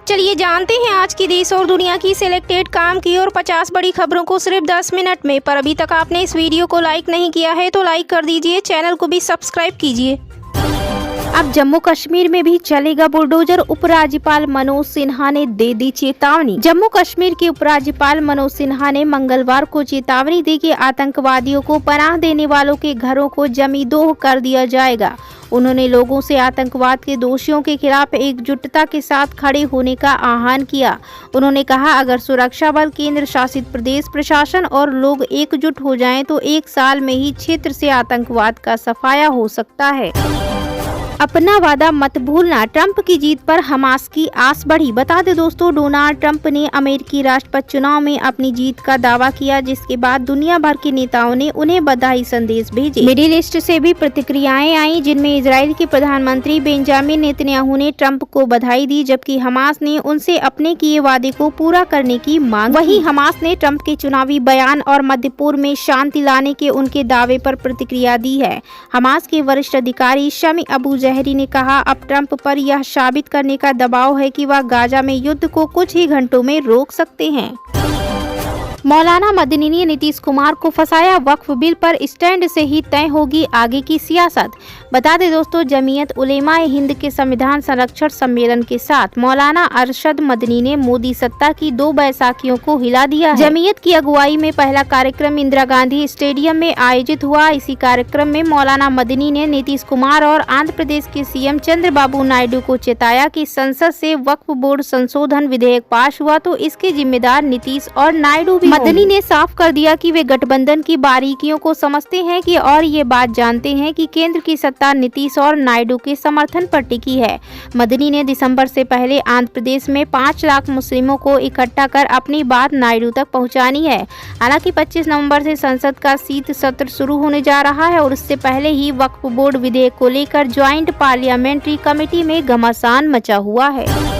चलिए जानते हैं आज की देश और दुनिया की सिलेक्टेड काम की और 50 बड़ी खबरों को सिर्फ 10 मिनट में। पर अभी तक आपने इस वीडियो को लाइक नहीं किया है तो लाइक कर दीजिए, चैनल को भी सब्सक्राइब कीजिए। अब जम्मू कश्मीर में भी चलेगा बुलडोजर, उपराज्यपाल मनोज सिन्हा ने दे दी चेतावनी। जम्मू कश्मीर के उपराज्यपाल मनोज सिन्हा ने मंगलवार को चेतावनी दी कि आतंकवादियों को पनाह देने वालों के घरों को जमींदोह कर दिया जाएगा। उन्होंने लोगों से आतंकवाद के दोषियों के खिलाफ एकजुटता के साथ खड़े होने का आह्वान किया। उन्होंने कहा, अगर सुरक्षा बल, केंद्र शासित प्रदेश प्रशासन और लोग एकजुट हो जाएं तो 1 साल में ही क्षेत्र से आतंकवाद का सफाया हो सकता है। अपना वादा मत भूलना, ट्रंप की जीत पर हमास की आस बढ़ी। बता दें दोस्तों, डोनाल्ड ट्रंप ने अमेरिकी राष्ट्रपति चुनाव में अपनी जीत का दावा किया, जिसके बाद दुनिया भर के नेताओं ने उन्हें बधाई संदेश भेजे। मिडिल ईस्ट से भी प्रतिक्रियाएं आईं, जिनमें इजराइल के प्रधानमंत्री बेंजामिन नेतन्याहू ने ट्रंप को बधाई दी, जबकि हमास ने उनसे अपने किए वादे को पूरा करने की मांग। वहीं हमास ने ट्रंप के चुनावी बयान और मध्य पूर्व में शांति लाने के उनके दावे पर प्रतिक्रिया दी है। हमास के वरिष्ठ अधिकारी शमी अबू जहरी ने कहा, अब ट्रंप पर यह साबित करने का दबाव है कि वह गाजा में युद्ध को कुछ ही घंटों में रोक सकते हैं। मौलाना मदनी ने नीतीश कुमार को फंसाया, वक्फ बिल पर स्टैंड से ही तय होगी आगे की सियासत। बता दें दोस्तों, जमीयत उलेमाए हिंद के संविधान संरक्षण सम्मेलन के साथ मौलाना अरशद मदनी ने मोदी सत्ता की 2 बैसाखियों को हिला दिया है। जमीयत की अगुवाई में पहला कार्यक्रम इंदिरा गांधी स्टेडियम में आयोजित हुआ। इसी कार्यक्रम में मौलाना मदनी ने नीतीश कुमार और आंध्र प्रदेश के सीएम चंद्रबाबू नायडू को चेताया कि संसद से वक्फ बोर्ड संशोधन विधेयक पास हुआ तो इसके जिम्मेदार नीतीश और नायडू भी। मदनी ने साफ कर दिया कि वे गठबंधन की बारीकियों को समझते हैं कि और ये बात जानते हैं कि केंद्र की सत्ता नीतीश और नायडू के समर्थन पर टिकी है। मदनी ने दिसंबर से पहले आंध्र प्रदेश में 5 लाख मुस्लिमों को इकट्ठा कर अपनी बात नायडू तक पहुंचानी है। हालांकि 25 नवंबर से संसद का शीत सत्र शुरू होने जा रहा है और इससे पहले ही वक्फ बोर्ड विधेयक को लेकर ज्वाइंट पार्लियामेंट्री कमेटी में घमासान मचा हुआ है।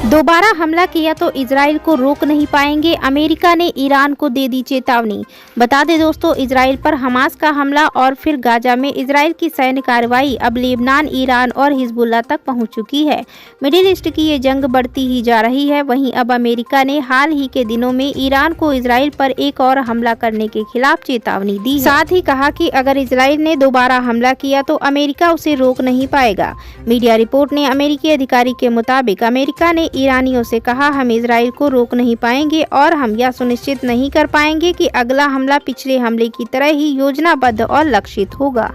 दोबारा हमला किया तो इजराइल को रोक नहीं पाएंगे, अमेरिका ने ईरान को दे दी चेतावनी। बता दें दोस्तों, इजराइल पर हमास का हमला और फिर गाजा में इजराइल की सैन्य कार्रवाई अब लेबनान, ईरान और हिजबुल्लाह तक पहुंच चुकी है। मिडिल ईस्ट की ये जंग बढ़ती ही जा रही है। वहीं अब अमेरिका ने हाल ही के दिनों में ईरान को इजराइल पर एक और हमला करने के खिलाफ चेतावनी दी। साथ ही कहा कि अगर इजराइल ने दोबारा हमला किया तो अमेरिका उसे रोक नहीं पाएगा। मीडिया रिपोर्ट ने अमेरिकी अधिकारी के मुताबिक अमेरिका ने ईरानियों से कहा, हम इजराइल को रोक नहीं पाएंगे और हम यह सुनिश्चित नहीं कर पाएंगे कि अगला हमला पिछले हमले की तरह ही योजनाबद्ध और लक्षित होगा।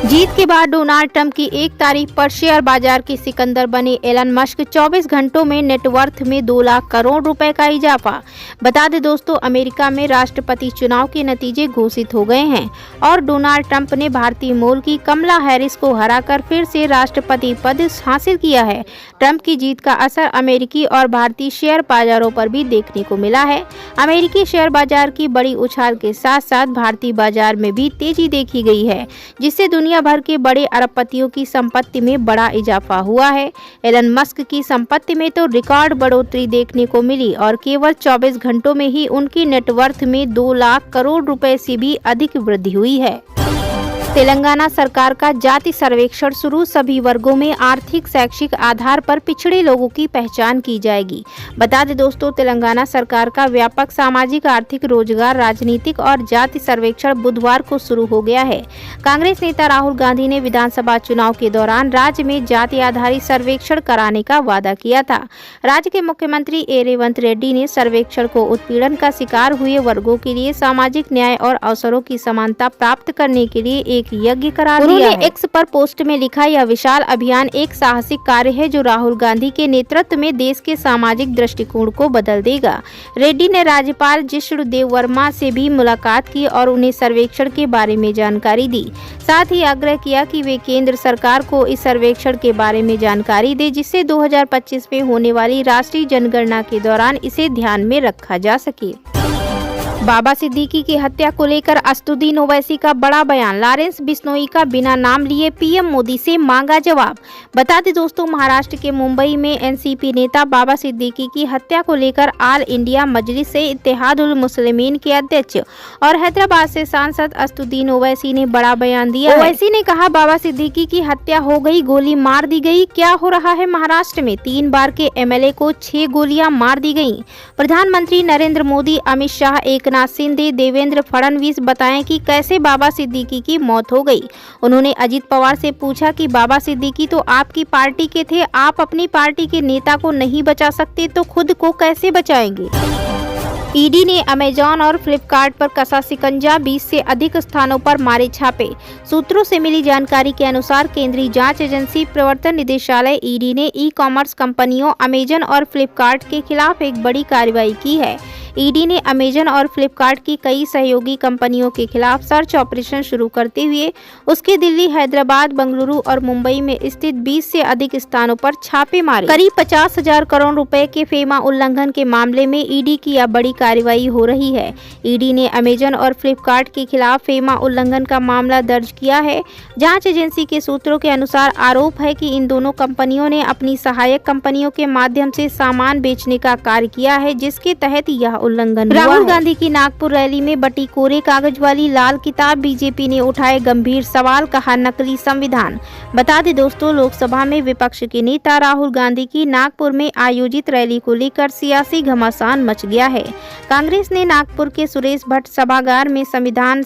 जीत के बाद डोनाल्ड ट्रंप की 1 तारीख पर शेयर बाजार के सिकंदर बने एलन मस्क 24 घंटों में नेटवर्थ में 2 लाख करोड़ रुपए का इजाफा। बता दें दोस्तों, अमेरिका में राष्ट्रपति चुनाव के नतीजे घोषित हो गए हैं और डोनाल्ड ट्रंप ने भारतीय मूल की कमला हैरिस को हराकर फिर से राष्ट्रपति पद हासिल किया है। ट्रंप की जीत का असर अमेरिकी और भारतीय शेयर बाजारों पर भी देखने को मिला है। अमेरिकी शेयर बाजार की बड़ी उछाल के साथ साथ भारतीय बाजार में भी तेजी देखी गई है, जिससे दुनिया भर के बड़े अरबपतियों की संपत्ति में बड़ा इजाफा हुआ है। एलन मस्क की संपत्ति में तो रिकॉर्ड बढ़ोतरी देखने को मिली और केवल 24 घंटों में ही उनकी नेटवर्थ में 2 लाख करोड़ रुपए से भी अधिक वृद्धि हुई है। तेलंगाना सरकार का जाति सर्वेक्षण शुरू, सभी वर्गों में आर्थिक शैक्षिक आधार पर पिछड़े लोगों की पहचान की जाएगी। बता दें दोस्तों, तेलंगाना सरकार का व्यापक सामाजिक, आर्थिक, रोजगार, राजनीतिक और जाति सर्वेक्षण बुधवार को शुरू हो गया है। कांग्रेस नेता राहुल गांधी ने विधानसभा चुनाव के दौरान राज्य में जाति आधारित सर्वेक्षण कराने का वादा किया था। राज्य के मुख्यमंत्री रेवंत रेड्डी ने सर्वेक्षण को उत्पीड़न का शिकार हुए वर्गों के लिए सामाजिक न्याय और अवसरों की समानता प्राप्त करने के लिए एक यज्ञ करार दिया है। उन्होंने एक्स पर पोस्ट में लिखा, यह विशाल अभियान एक साहसिक कार्य है जो राहुल गांधी के नेतृत्व में देश के सामाजिक दृष्टिकोण को बदल देगा। रेड्डी ने राज्यपाल जिष्णु देववर्मा से भी मुलाकात की और उन्हें सर्वेक्षण के बारे में जानकारी दी। साथ ही आग्रह किया कि वे केंद्र सरकार को इस सर्वेक्षण के बारे में जानकारी दे, जिससे 2025 में होने वाली राष्ट्रीय जनगणना के दौरान इसे ध्यान में रखा जा सके। बाबा सिद्दीकी की हत्या को लेकर असदुद्दीन ओवैसी का बड़ा बयान। लॉरेंस बिश्नोई का बिना नाम लिए पीएम मोदी से मांगा जवाब। बता दें दोस्तों, महाराष्ट्र के मुंबई में एनसीपी नेता बाबा सिद्दीकी की हत्या को लेकर ऑल इंडिया मजलिस से इत्तेहादुल मुस्लिमीन के अध्यक्ष और हैदराबाद से सांसद असदुद्दीन ओवैसी ने बड़ा बयान दिया। ओवैसी ने कहा, बाबा सिद्दीकी की हत्या हो गई, गोली मार दी गई। क्या हो रहा है महाराष्ट्र में? 3 बार के एमएलए को 6 गोलियां मार दी गई। प्रधानमंत्री नरेंद्र मोदी, अमित शाह, एकनाथ शिंदे, देवेंद्र फडणवीस बताएं कि कैसे बाबा सिद्दीकी की मौत हो गई। उन्होंने अजित पवार से पूछा कि बाबा सिद्दीकी तो आपकी पार्टी के थे, आप अपनी पार्टी के नेता को नहीं बचा सकते तो खुद को कैसे बचाएंगे? ईडी ने अमेजॉन और फ्लिपकार्ट पर कसा शिकंजा, 20 से अधिक स्थानों पर मारे छापे। सूत्रों से मिली जानकारी के अनुसार केंद्रीय जांच एजेंसी प्रवर्तन निदेशालय ईडी ने ई कॉमर्स कंपनियों अमेजन और फ्लिपकार्ट के खिलाफ एक बड़ी कार्रवाई की है। ईडी ने अमेजन और फ्लिपकार्ट की कई सहयोगी कंपनियों के खिलाफ सर्च ऑपरेशन शुरू करते हुए उसके दिल्ली, हैदराबाद, बेंगलुरु और मुंबई में स्थित 20 से अधिक स्थानों पर छापे मारे। करीब 50,000 करोड़ रुपए के फेमा उल्लंघन के मामले में ईडी की यह बड़ी कार्रवाई हो रही है। ईडी ने अमेजन और फ्लिपकार्ट के खिलाफ फेमा उल्लंघन का मामला दर्ज किया है। जांच एजेंसी के सूत्रों के अनुसार आरोप है कि इन दोनों कंपनियों ने अपनी सहायक कंपनियों के माध्यम से सामान बेचने का कार्य किया है, जिसके तहत यह उल्लंघन हुआ। राहुल गांधी की नागपुर रैली में बटी कोरे कागज वाली लाल किताब, बीजेपी ने उठाए गंभीर सवाल, कहा नकली संविधान। बता दें दोस्तों, लोकसभा में विपक्ष के नेता राहुल गांधी की नागपुर में आयोजित रैली को लेकर सियासी घमासान मच गया है। कांग्रेस ने नागपुर के सुरेश भट्ट सभागार में संविधान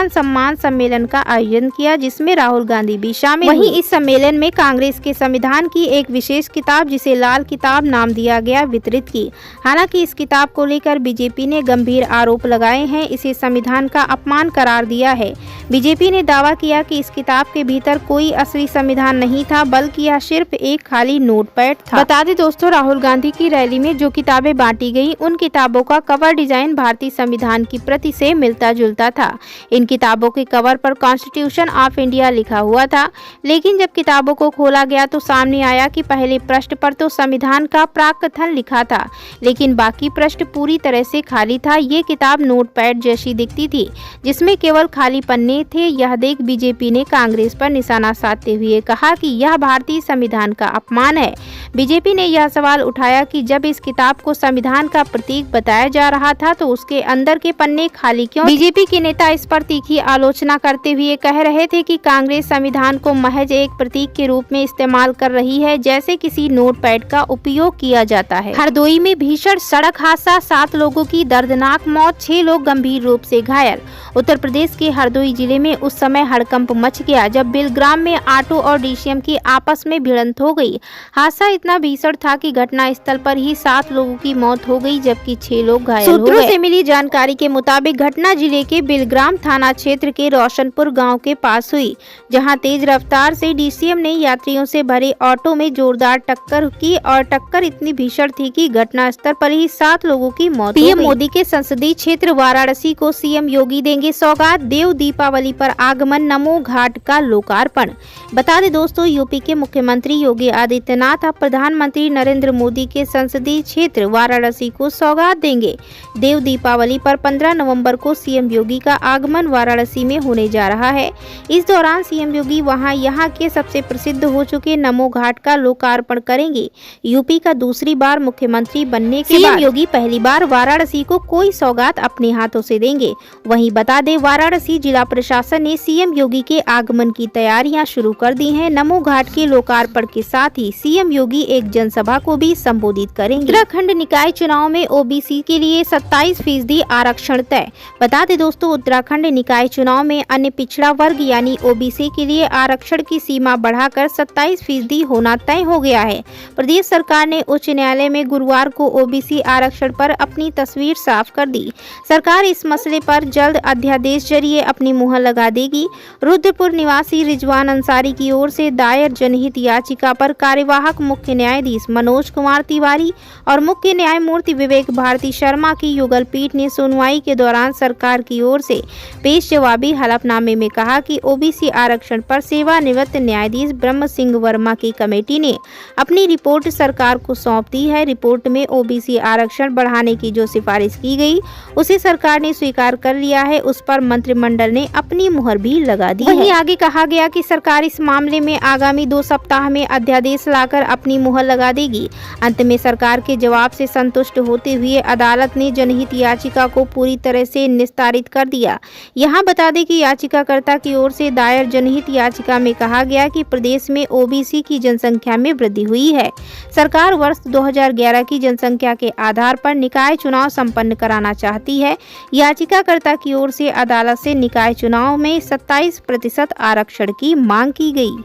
सम्मान सम्मेलन का आयोजन किया, जिसमें राहुल गांधी भी शामिल हुए। वहीं इस सम्मेलन में कांग्रेस के संविधान की एक विशेष किताब, जिसे लाल किताब नाम दिया गया, वितरित की। हालांकि इस किताब को लेकर बीजेपी ने गंभीर आरोप लगाए हैं, इसे संविधान का अपमान करार दिया है। बीजेपी ने दावा किया कि इस किताब के भीतर कोई असली संविधान नहीं था, बल्कि यह सिर्फ एक खाली नोटपैड था। बता दें दोस्तों, राहुल गांधी की रैली में जो किताबें बांटी गई, उन किताबों का कवर डिजाइन भारतीय संविधान की प्रति से मिलता जुलता था। इन किताबों के कवर पर कॉन्स्टिट्यूशन ऑफ इंडिया लिखा हुआ था, लेकिन जब किताबों को खोला गया तो सामने आया कि पहले पृष्ठ पर तो संविधान का प्राक कथन लिखा था, लेकिन बाकी पृष्ठ पूरी तरह से खाली था। ये किताब नोटपैड जैसी दिखती थी, जिसमें केवल खाली पन्ने थे। यह देख बीजेपी ने कांग्रेस पर निशाना साधते हुए कहा कि यह भारतीय संविधान का अपमान है। बीजेपी ने यह सवाल उठाया कि जब इस किताब को संविधान का प्रतीक बताया जा रहा था तो उसके अंदर के पन्ने खाली क्यों? बीजेपी के नेता इस पर तीखी आलोचना करते हुए कह रहे थे कि कांग्रेस संविधान को महज एक प्रतीक के रूप में इस्तेमाल कर रही है, जैसे किसी नोटपैड का उपयोग किया जाता है। हरदोई में भीषण सड़क हादसा, 7 लोगों की दर्दनाक मौत, 6 लोग गंभीर रूप से घायल। उत्तर प्रदेश के हरदोई जिले में उस समय हड़कंप मच गया जब बिलग्राम में ऑटो और डीसीएम की आपस में भिड़ंत हो गई। हादसा इतना भीषण था कि घटना स्थल पर ही 7 लोगों की मौत हो गई, जबकि 6 लोग घायल हो गए। सूत्रों से मिली जानकारी के मुताबिक घटना जिले के बिलग्राम थाना क्षेत्र के रोशनपुर गाँव के पास हुई, जहाँ तेज रफ्तार से डीसीएम ने यात्रियों से भरे ऑटो में जोरदार टक्कर की और टक्कर इतनी भीषण थी कि घटना स्थल पर ही 7 लोगों की मौत हो गई। पीएम मोदी के संसदीय क्षेत्र वाराणसी को सीएम योगी देंगे सौगात, देव दीपावली पर आगमन, नमो घाट का लोकार्पण। बता दें दोस्तों, यूपी के मुख्यमंत्री योगी आदित्यनाथ अब प्रधानमंत्री नरेंद्र मोदी के संसदीय क्षेत्र वाराणसी को सौगात देंगे। देव दीपावली पर 15 नवंबर को सीएम योगी का आगमन वाराणसी में होने जा रहा है। इस दौरान सीएम योगी वहां यहाँ के सबसे प्रसिद्ध हो चुके नमो घाट का लोकार्पण करेंगे। यूपी का दूसरी बार मुख्यमंत्री बनने के बाद योगी पहली बार वाराणसी को कोई सौगात अपने हाथों से देंगे। वहीं बता दें, वाराणसी जिला प्रशासन ने सीएम योगी के आगमन की तैयारियां शुरू कर दी हैं। नमो घाट के लोकार्पण के साथ ही सीएम योगी एक जनसभा को भी संबोधित करेंगे। उत्तराखंड निकाय चुनाव में ओबीसी के लिए 27% आरक्षण तय। बता दें दोस्तों, उत्तराखंड निकाय चुनाव में अन्य पिछड़ा वर्ग यानी ओबीसी के लिए आरक्षण की सीमा बढ़ाकर 27% होना तय हो गया है। प्रदेश सरकार ने उच्च न्यायालय में गुरुवार को ओबीसी आरक्षण पर अपनी तस्वीर साफ कर दी। सरकार इस मसले पर जल्द अध्यादेश जरिए अपनी मुहर लगा देगी। रुद्रपुर निवासी रिजवान अंसारी की ओर से दायर जनहित याचिका पर कार्यवाहक मुख्य न्यायाधीश मनोज कुमार तिवारी और मुख्य न्यायमूर्ति विवेक भारती शर्मा की युगल पीठ ने सुनवाई के दौरान सरकार की ओर से पेश जवाबी हलफनामे में कहा कि ओबीसी आरक्षण पर सेवानिवृत्त न्यायाधीश ब्रह्म सिंह वर्मा की कमेटी ने अपनी रिपोर्ट सरकार को सौंप दी है। रिपोर्ट में ओबीसी आरक्षण बढ़ाने की जो सिफारिश की गई उसे सरकार ने स्वीकार कर लिया है। उस पर मंत्रिमंडल ने अपनी मुहर भी लगा दी है। वहीं आगे कहा गया कि सरकार इस मामले में आगामी 2 सप्ताह में अध्यादेश लाकर अपनी मुहर लगा देगी। अंत में सरकार के जवाब से संतुष्ट होते हुए अदालत ने जनहित याचिका को पूरी तरह से निस्तारित कर दिया। यहाँ बता दें कि याचिकाकर्ता की ओर से दायर जनहित याचिका में कहा गया कि प्रदेश में ओबीसी की जनसंख्या में वृद्धि हुई है। सरकार वर्ष 2011 की जनसंख्या के आधार पर निकाय चुनाव संपन्न कराना चाहती है। याचिकाकर्ता की ओर से अदालत से निकाय चुनाव में 27% आरक्षण की मांग की गई।